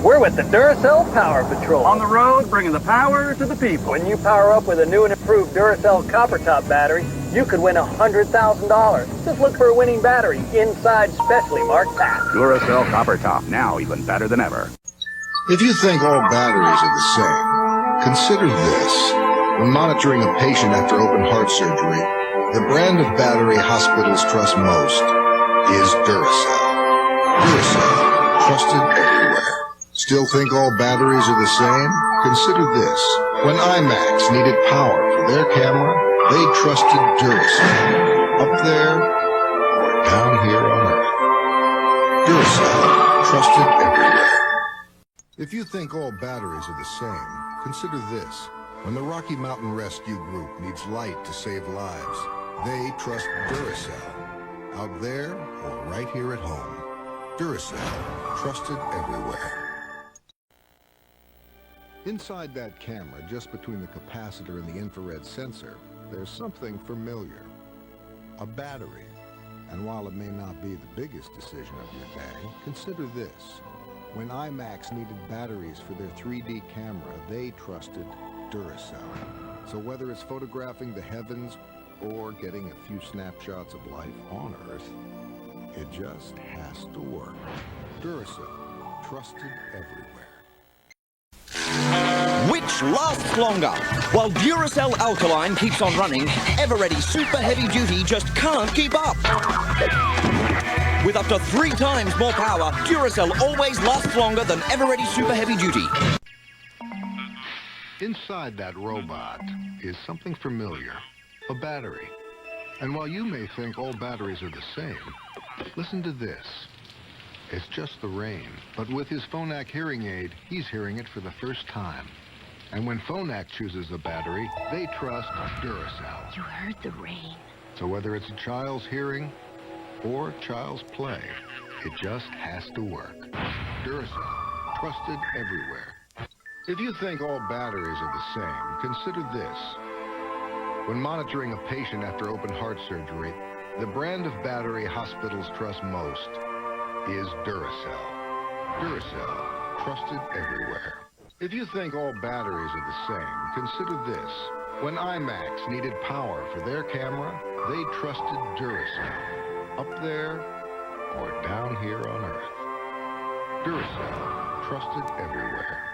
We're with the Duracell Power Patrol. On the road, bringing the power to the people. When you power up with a new and improved Duracell Copper Top battery, you could win $100,000. Just look for a winning battery inside specially marked packs. Duracell Copper Top, now even better than ever. If you think all batteries are the same, consider this. When monitoring a patient after open heart surgery, the brand of battery hospitals trust most is Duracell. Duracell, trusted everywhere. Still think all batteries are the same? Consider this. When IMAX needed power for their camera, they trusted Duracell. Up there or down here on Earth. Duracell, trusted everywhere. If you think all batteries are the same, consider this. When the Rocky Mountain Rescue Group needs light to save lives, they trust Duracell. Out there or right here at home. Duracell, trusted everywhere. Inside that camera, just between the capacitor and the infrared sensor, there's something familiar. A battery. And while it may not be the biggest decision of your day, consider this. When IMAX needed batteries for their 3D camera, they trusted Duracell. So whether it's photographing the heavens or getting a few snapshots of life on Earth, it just has to work. Duracell, trusted everywhere. Which lasts longer? While Duracell Alkaline keeps on running, Eveready Super Heavy Duty just can't keep up. With up to 3 times more power, Duracell always lasts longer than Eveready Super Heavy Duty. Inside that robot is something familiar, a battery. And while you may think all batteries are the same, listen to this. It's just the rain, but with his Phonak hearing aid, he's hearing it for the first time. And when Phonak chooses a battery, they trust Duracell. You heard the rain. So whether it's a child's hearing or child's play, it just has to work. Duracell, trusted everywhere. If you think all batteries are the same, consider this. When monitoring a patient after open heart surgery, the brand of battery hospitals trust most is Duracell. Duracell, trusted everywhere. If you think all batteries are the same, consider this. When IMAX needed power for their camera, they trusted Duracell. Up there or down here on Earth. Duracell, trusted everywhere.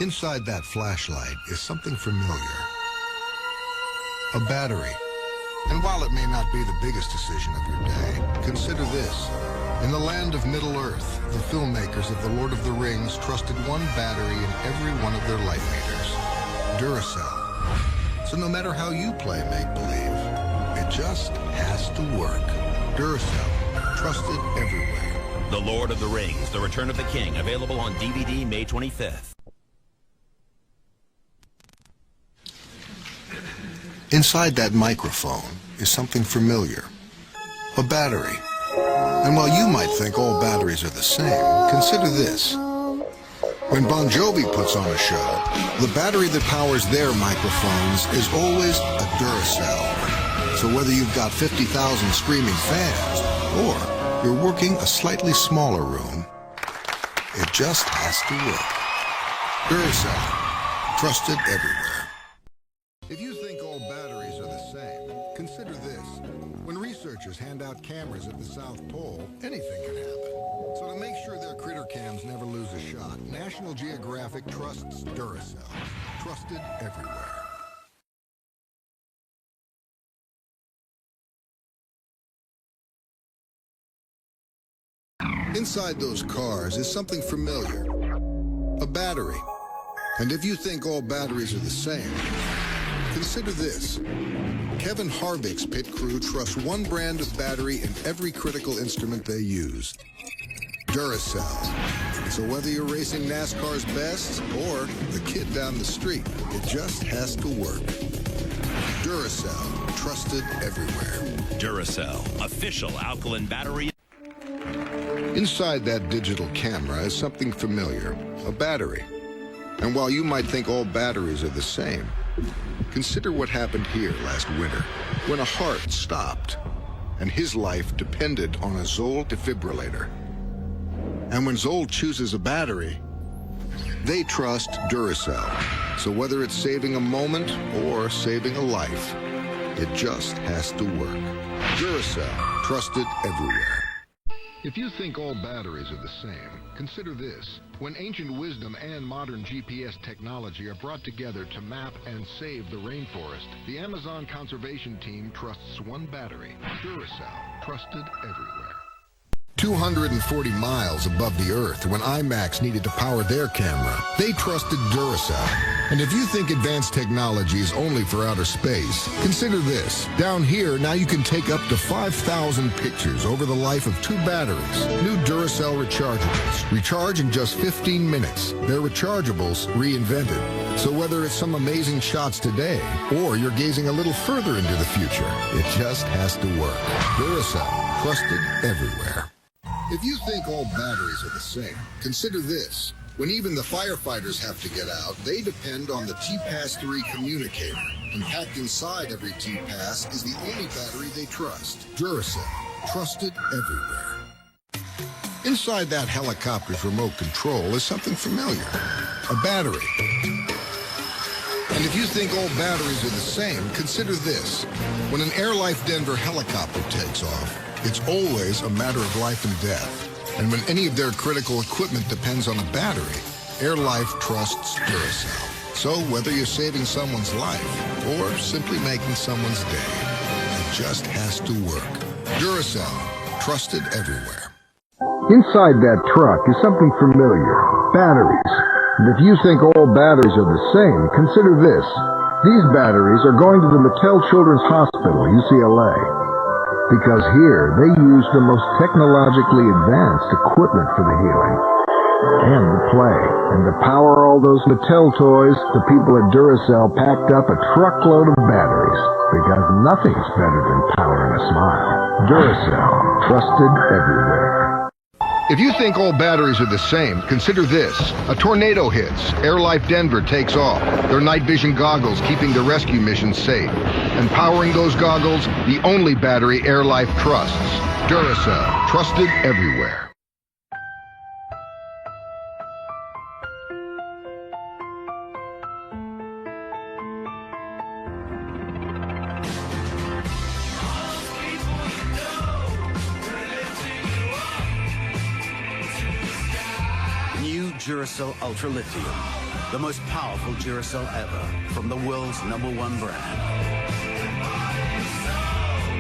Inside that flashlight is something familiar. A battery. And while it may not be the biggest decision of your day, consider this. In the land of Middle-earth, the filmmakers of The Lord of the Rings trusted one battery in every one of their light meters. Duracell. So no matter how you play make-believe, it just has to work. Duracell. Trusted everywhere. The Lord of the Rings, The Return of the King, available on DVD May 25th. Inside that microphone is something familiar. A battery. And while you might think all batteries are the same, consider this. When Bon Jovi puts on a show, the battery that powers their microphones is always a Duracell. So whether you've got 50,000 screaming fans, or you're working a slightly smaller room, it just has to work. Duracell, trusted everywhere. If you think all batteries are the same, consider this. When researchers hand out cameras at the South Pole, anything can happen. So to make sure their critter cams never lose a shot, National Geographic trusts Duracell. Trusted everywhere. Inside those cars is something familiar. A battery. And if you think all batteries are the same, consider this. Kevin Harvick's pit crew trusts one brand of battery in every critical instrument they use. Duracell. So whether you're racing NASCAR's best or the kid down the street, it just has to work. Duracell, trusted everywhere. Duracell, official alkaline battery. Inside that digital camera is something familiar, a battery. And while you might think all batteries are the same, consider what happened here last winter when a heart stopped and his life depended on a Zoll defibrillator. And when Zoll chooses a battery, they trust Duracell. So whether it's saving a moment or saving a life, it just has to work. Duracell, trusted everywhere. If you think all batteries are the same, consider this. When ancient wisdom and modern GPS technology are brought together to map and save the rainforest, the Amazon Conservation Team trusts one battery, Duracell, trusted everywhere. 240 miles above the Earth, when IMAX needed to power their camera, they trusted Duracell. And if you think advanced technology is only for outer space, consider this. Down here, now you can take up to 5,000 pictures over the life of 2 batteries. New Duracell rechargeables. Recharge in just 15 minutes. They're rechargeables reinvented. So whether it's some amazing shots today, or you're gazing a little further into the future, it just has to work. Duracell, trusted everywhere. If you think all batteries are the same, consider this. When even the firefighters have to get out, they depend on the TPass-3 communicator. And packed inside every TPass is the only battery they trust. Duracell, trusted everywhere. Inside that helicopter's remote control is something familiar, a battery. And if you think all batteries are the same, consider this. When an AirLife Denver helicopter takes off, it's always a matter of life and death. And when any of their critical equipment depends on a battery, AirLife trusts Duracell. So whether you're saving someone's life or simply making someone's day, it just has to work. Duracell, trusted everywhere. Inside that truck is something familiar, batteries. And if you think all batteries are the same, consider this. These batteries are going to the Mattel Children's Hospital, UCLA. Because here, they use the most technologically advanced equipment for the healing and the play. And to power all those Mattel toys, the people at Duracell packed up a truckload of batteries. Because nothing's better than powering a smile. Duracell, trusted everywhere. If you think all batteries are the same, consider this. A tornado hits. AirLife Denver takes off. Their night vision goggles keeping the rescue mission safe. And powering those goggles, the only battery AirLife trusts. Duracell, trusted everywhere. Duracell Ultra Lithium, the most powerful Duracell ever from the world's #1 brand.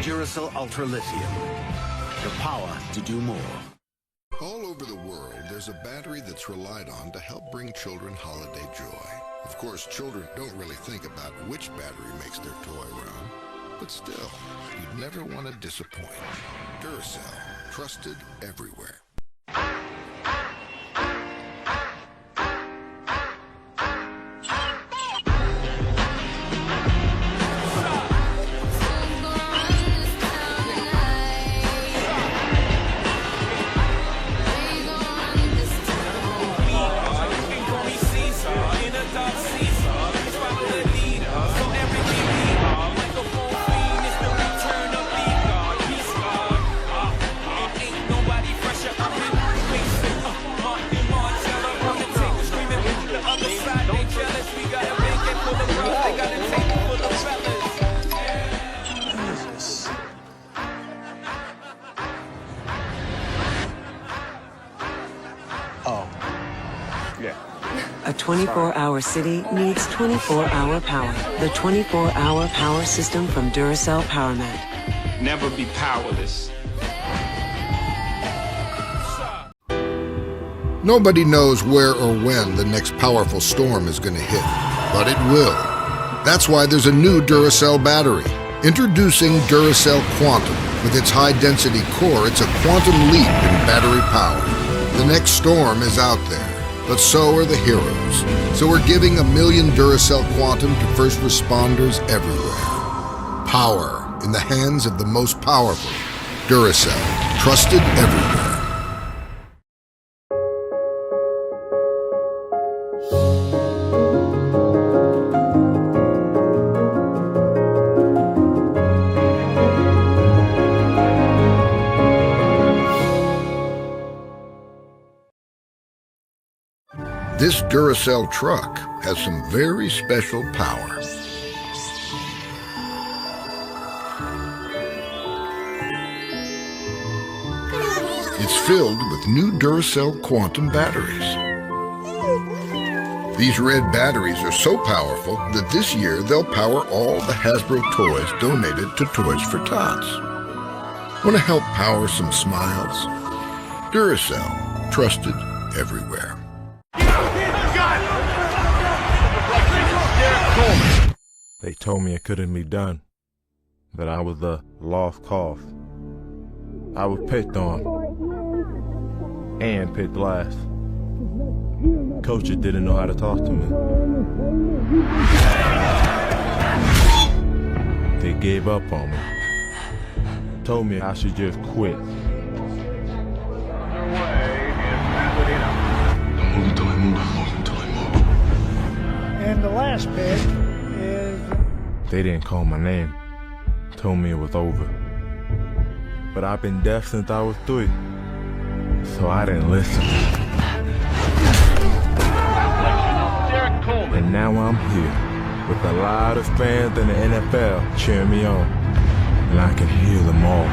Duracell Ultra Lithium, the power to do more. All over the world, there's a battery that's relied on to help bring children holiday joy. Of course, children don't really think about which battery makes their toy run, but still, you'd never want to disappoint. Duracell, trusted everywhere. A 24-hour city needs 24-hour power. The 24-hour power system from Duracell PowerMat. Never be powerless. Nobody knows where or when the next powerful storm is going to hit, but it will. That's why there's a new Duracell battery. Introducing Duracell Quantum. With its high-density core, it's a quantum leap in battery power. The next storm is out there, but so are the heroes. So we're giving 1 million Duracell Quantum to first responders everywhere. Power in the hands of the most powerful. Duracell, trusted everywhere. This Duracell truck has some very special power. It's filled with new Duracell Quantum batteries. These red batteries are so powerful that this year they'll power all the Hasbro toys donated to Toys for Tots. Want to help power some smiles? Duracell, trusted everywhere. They told me it couldn't be done, that I was a lost cause. I was picked on and picked last. Coaches didn't know how to talk to me. They gave up on me. Told me I should just quit. And the last pick is... They didn't call my name. Told me it was over. But I've been deaf since I was 3. So I didn't listen. And now I'm here with the loudest fans in the NFL cheering me on. And I can hear them all.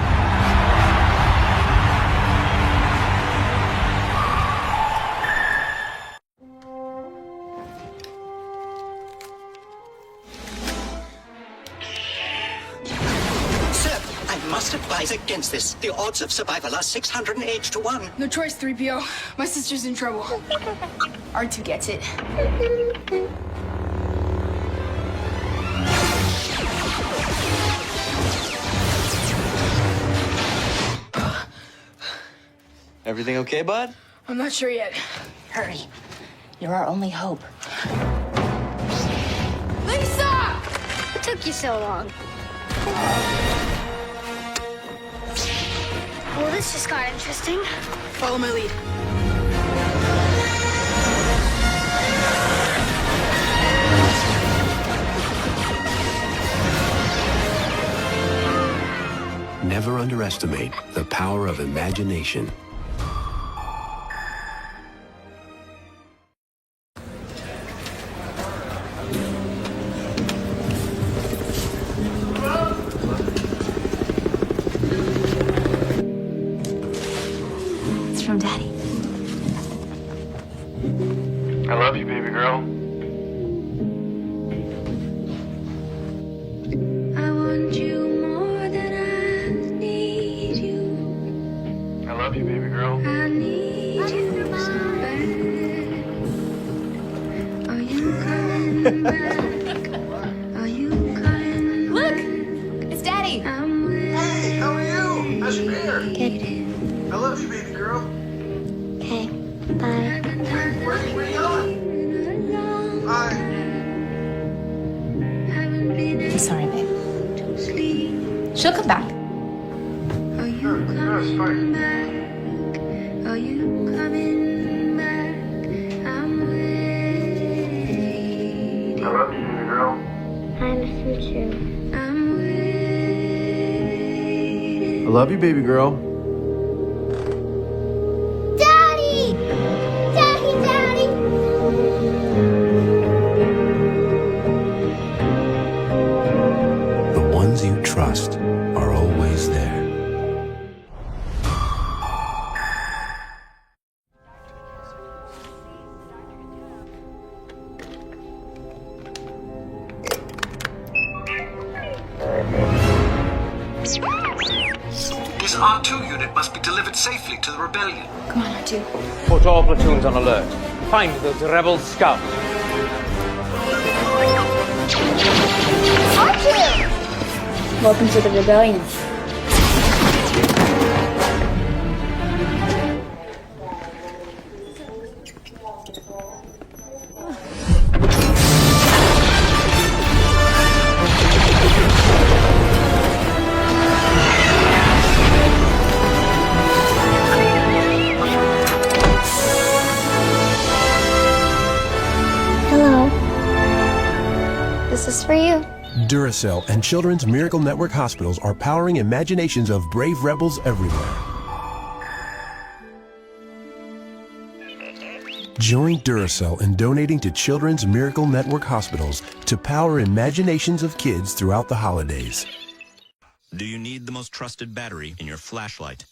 Advise against this. The odds of survival are 608 to 1. No choice, 3PO. My sister's in trouble. R2 gets it. Everything okay, bud? I'm not sure yet. Hurry. You're our only hope. Lisa! What took you so long? Well, this just got interesting. Follow my lead. Never underestimate the power of imagination. From Daddy. I love you, baby girl. I want you more than I need you. I love you, baby girl. I need you so bad. Are you coming back? Are you coming Look! It's Daddy! Hey, how are you? How's your beer? Good. I love you, baby girl. Okay, bye. Where are you going? Bye. I'm sorry, babe. She'll come back. Sure, it's fine. Are you coming back? I'm waiting. I love you, baby girl. I miss you too. I'm waiting. I love you, baby girl. Daddy! Daddy, Daddy! The ones you trust are always there. This R2 unit must be delivered safely to the rebellion. Come on, R2. Put all platoons on alert. Find those rebel scouts. R2! Welcome to the rebellion. This is for you. Duracell and Children's Miracle Network hospitals are powering imaginations of brave rebels everywhere. Join Duracell in donating to Children's Miracle Network hospitals to power imaginations of kids throughout the holidays. Do you need the most trusted battery in your flashlight?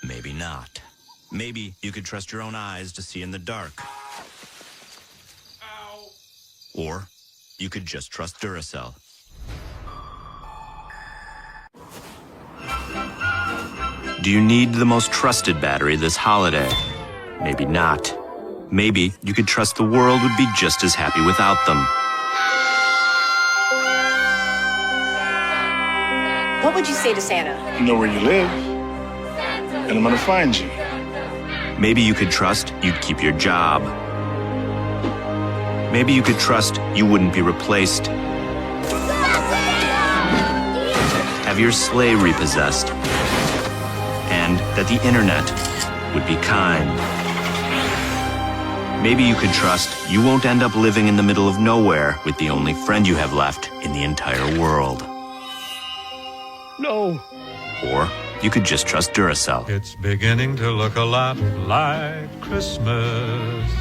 Maybe not. Maybe you could trust your own eyes to see in the dark. Ow. Or you could just trust Duracell. Do you need the most trusted battery this holiday? Maybe not. Maybe you could trust the world would be just as happy without them. What would you say to Santa? You know where you live, and I'm gonna find you. Maybe you could trust you'd keep your job. Maybe you could trust you wouldn't be replaced. Have your sleigh repossessed. And that the internet would be kind. Maybe you could trust you won't end up living in the middle of nowhere with the only friend you have left in the entire world. No. Or you could just trust Duracell. It's beginning to look a lot like Christmas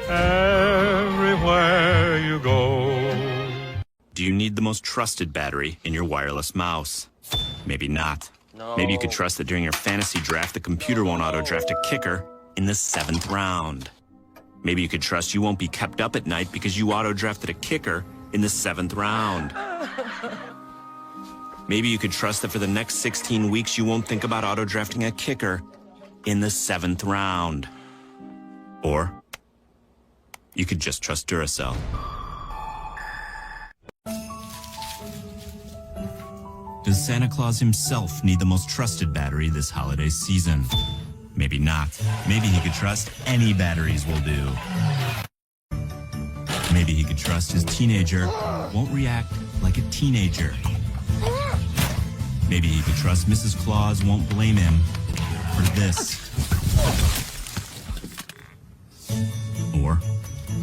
everywhere you go. Do you need the most trusted battery in your wireless mouse? Maybe not. No. Maybe you could trust that during your fantasy draft, the computer won't auto-draft a kicker in the 7th round. Maybe you could trust you won't be kept up at night because you auto-drafted a kicker in the 7th round. Maybe you could trust that for the next 16 weeks, you won't think about auto-drafting a kicker in the 7th round. Or you could just trust Duracell. Does Santa Claus himself need the most trusted battery this holiday season? Maybe not. Maybe he could trust any batteries will do. Maybe he could trust his teenager won't react like a teenager. Maybe he could trust Mrs. Claus won't blame him for this. Or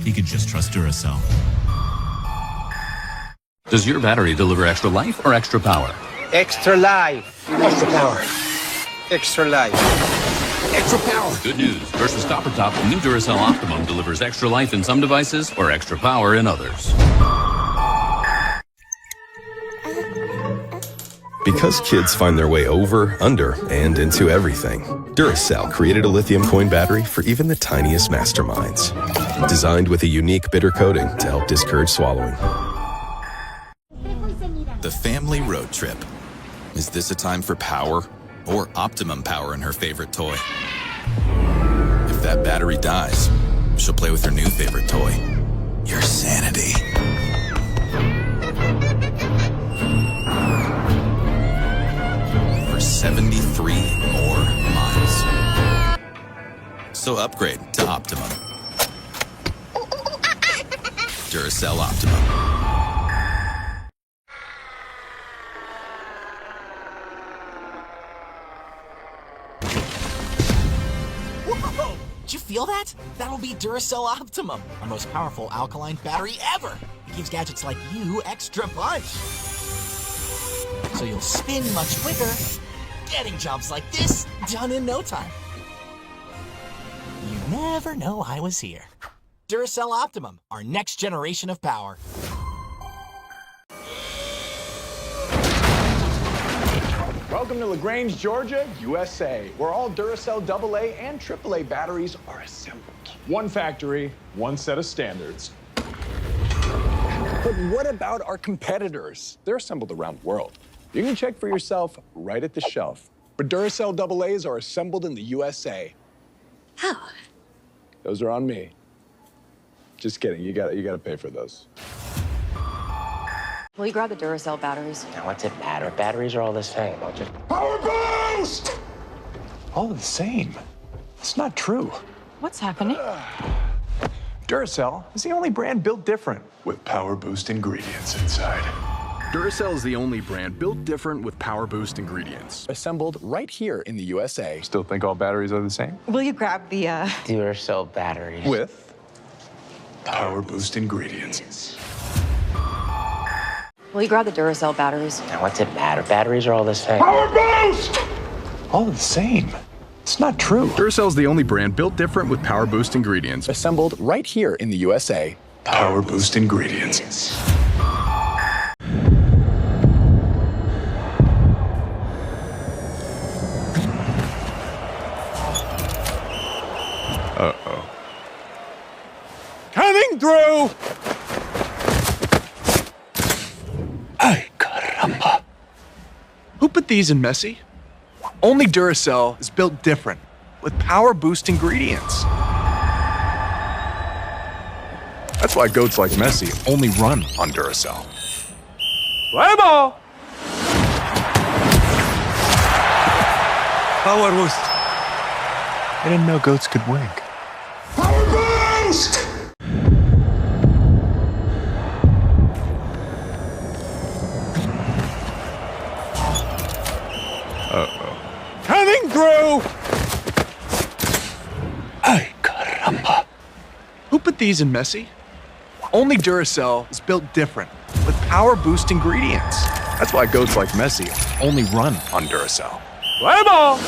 he could just trust Duracell. Does your battery deliver extra life or extra power? Extra life. Extra power. Extra life. Extra power. Good news. Versus Copper Top, the new Duracell Optimum delivers extra life in some devices or extra power in others. Because kids find their way over, under, and into everything, Duracell created a lithium coin battery for even the tiniest masterminds. Designed with a unique bitter coating to help discourage swallowing. The family road trip. Is this a time for power or optimum power in her favorite toy? If that battery dies, she'll play with her new favorite toy, your sanity. For 73 more miles. So upgrade to Optimum. Duracell Optimum. Whoa! Did you feel that? That'll be Duracell Optimum, our most powerful alkaline battery ever. It gives gadgets like you extra punch. So you'll spin much quicker, getting jobs like this done in no time. You'd never know I was here. Duracell Optimum, our next generation of power. Welcome to LaGrange, Georgia, USA, where all Duracell AA and AAA batteries are assembled. One factory, one set of standards. But what about our competitors? They're assembled around the world. You can check for yourself right at the shelf. But Duracell AA's are assembled in the USA. How? Those are on me. Just kidding. You gotta pay for those. Will you grab the Duracell batteries? Now, what's it matter? Batteries are all the same. I'll just... Power boost! All the same. It's not true. What's happening? Duracell is the only brand built different with Power Boost ingredients inside. Duracell is the only brand built different with Power Boost ingredients. Assembled right here in the USA. Still think all batteries are the same? Will you grab the, Duracell batteries. With Power Boost ingredients. Will you grab the Duracell batteries? Now, what's it matter? Batteries are all the same. Power Boost! All the same. It's not true. Duracell is the only brand built different with Power Boost ingredients. Assembled right here in the USA. Power Boost ingredients. Uh-oh. Coming through! Ay, caramba. Who put these in messy? Only Duracell is built different with Power Boost ingredients. That's why goats like Messi only run on Duracell. Play ball! Power Boost. I didn't know goats could wink. Power boost! Uh-oh. Coming through! Ay, caramba. Who put these in messy? Only Duracell is built different with Power Boost ingredients. That's why goats like Messi only run on Duracell. Play ball!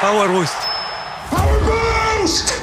Power Boost. Power boost!